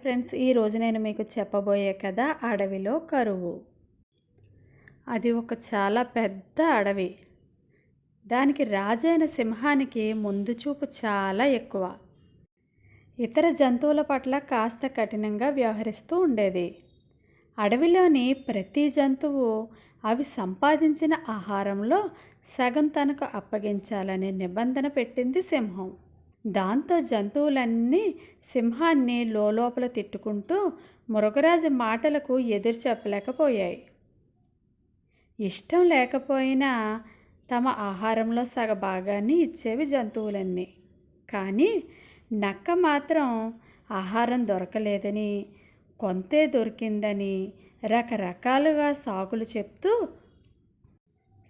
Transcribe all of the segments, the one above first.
Friends, ఈరోజు నేను మీకు చెప్పబోయే కథ అడవిలో కరువు. అది ఒక చాలా పెద్ద అడవి. దానికి రాజైన సింహానికి ముందు చూపు చాలా ఎక్కువ. ఇతర జంతువుల పట్ల కాస్త కఠినంగా వ్యవహరిస్తూ ఉండేది. అడవిలోని ప్రతి జంతువు అవి సంపాదించిన ఆహారంలో సగం తనకు అప్పగించాలనే నిబంధన పెట్టింది సింహం. దాంతో జంతువులన్నీ సింహాన్ని లోపల తిట్టుకుంటూ మృగరాజు మాటలకు ఎదురు చెప్పలేకపోయాయి. ఇష్టం లేకపోయినా తమ ఆహారంలో సగభాగాన్ని ఇచ్చేవి జంతువులన్నీ. కానీ నక్క మాత్రం ఆహారం దొరకలేదని, కొంతే దొరికిందని రకరకాలుగా సాకులు చెప్తూ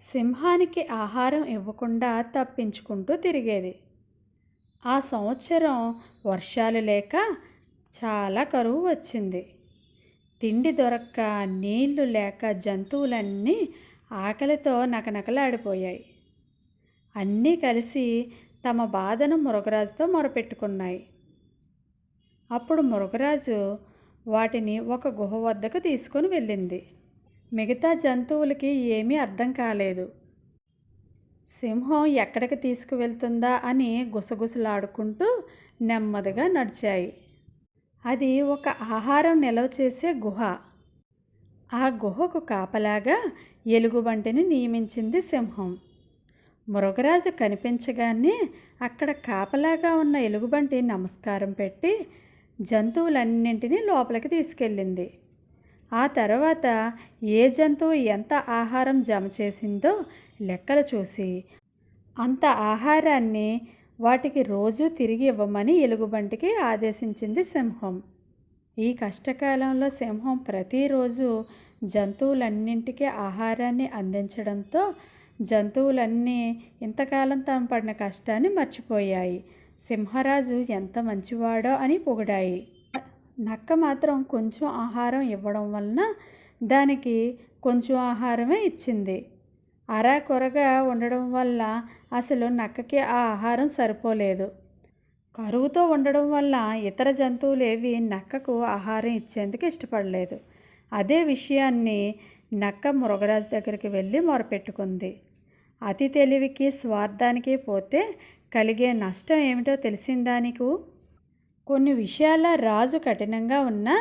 సింహానికి ఆహారం ఇవ్వకుండా తప్పించుకుంటూ తిరిగేది. ఆ సంవత్సరం వర్షాలు లేక చాలా కరువు వచ్చింది. తిండి దొరక్క, నీళ్లు లేక జంతువులన్నీ ఆకలితో నకనకలాడిపోయాయి. అన్నీ కలిసి తమ బాధను మృగరాజుతో మొరపెట్టుకున్నాయి. అప్పుడు మృగరాజు వాటిని ఒక గుహ వద్దకు తీసుకొని వెళ్ళింది. మిగతా జంతువులకి ఏమీ అర్థం కాలేదు. సింహం ఎక్కడికి తీసుకువెళ్తుందా అని గుసగుసలాడుకుంటూ నెమ్మదిగా నడిచాయి. అది ఒక ఆహారం నిల్వ చేసే గుహ. ఆ గుహకు కాపలాగా ఎలుగుబంటిని నియమించింది సింహం. మృగరాజు కనిపించగానే అక్కడ కాపలాగా ఉన్న ఎలుగుబంటి నమస్కారం పెట్టి జంతువులన్నింటినీ లోపలికి తీసుకెళ్ళింది. ఆ తర్వాత ఏ జంతువు ఎంత ఆహారం జమ చేసిందో లెక్కలు చూసి అంత ఆహారాన్ని వాటికి రోజు తిరిగి ఇవ్వమని ఎలుగుబంటికి ఆదేశించింది సింహం. ఈ కష్టకాలంలో సింహం ప్రతిరోజు జంతువులన్నింటికీ ఆహారాన్ని అందించడంతో జంతువులన్నీ ఇంతకాలం తాము పడిన కష్టాన్ని మర్చిపోయాయి. సింహరాజు ఎంత మంచివాడో అని పొగిడాయి. నక్క మాత్రం కొంచెం ఆహారం ఇవ్వడం వలన దానికి కొంచెం ఆహారమే ఇచ్చింది. అరాకొరగా ఉండడం వల్ల అసలు నక్కకి ఆ ఆహారం సరిపోలేదు. కరువుతో ఉండడం వల్ల ఇతర జంతువులు ఏవి నక్కకు ఆహారం ఇచ్చేందుకు ఇష్టపడలేదు. అదే విషయాన్ని నక్క మృగరాజు దగ్గరికి వెళ్ళి మొరపెట్టుకుంది. అతి తెలివికి స్వార్థానికి పోతే కలిగే నష్టం ఏమిటో తెలిసిందా నీకు? కొన్ని విషయాల రాజు కఠినంగా ఉన్నా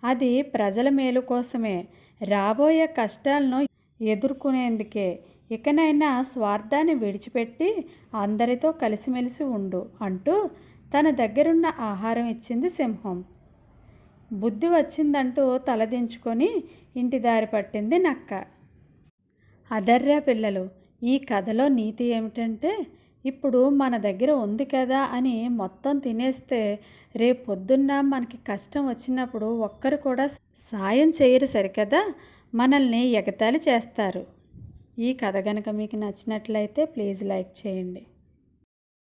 అది ప్రజల మేలు కోసమే, రాబోయే కష్టాలను ఎదుర్కొనేందుకే. ఇకనైనా స్వార్థాన్ని విడిచిపెట్టి అందరితో కలిసిమెలిసి ఉండు అంటూ తన దగ్గరున్న ఆహారం ఇచ్చింది సింహం. బుద్ధి వచ్చిందంటూ తలదించుకొని ఇంటి దారి పట్టింది నక్క. అదర్రా పిల్లలు, ఈ కథలో నీతి ఏమిటంటే, ఇప్పుడు మన దగ్గర ఉంది కదా అని మొత్తం తినేస్తే రేపొద్దున్న మనకి కష్టం వచ్చినప్పుడు ఒక్కరు కూడా సాయం చేయరు సరికదా, మనల్ని ఎగతాళి చేస్తారు. ఈ కథ కనుక మీకు నచ్చినట్లయితే ప్లీజ్ లైక్ చేయండి.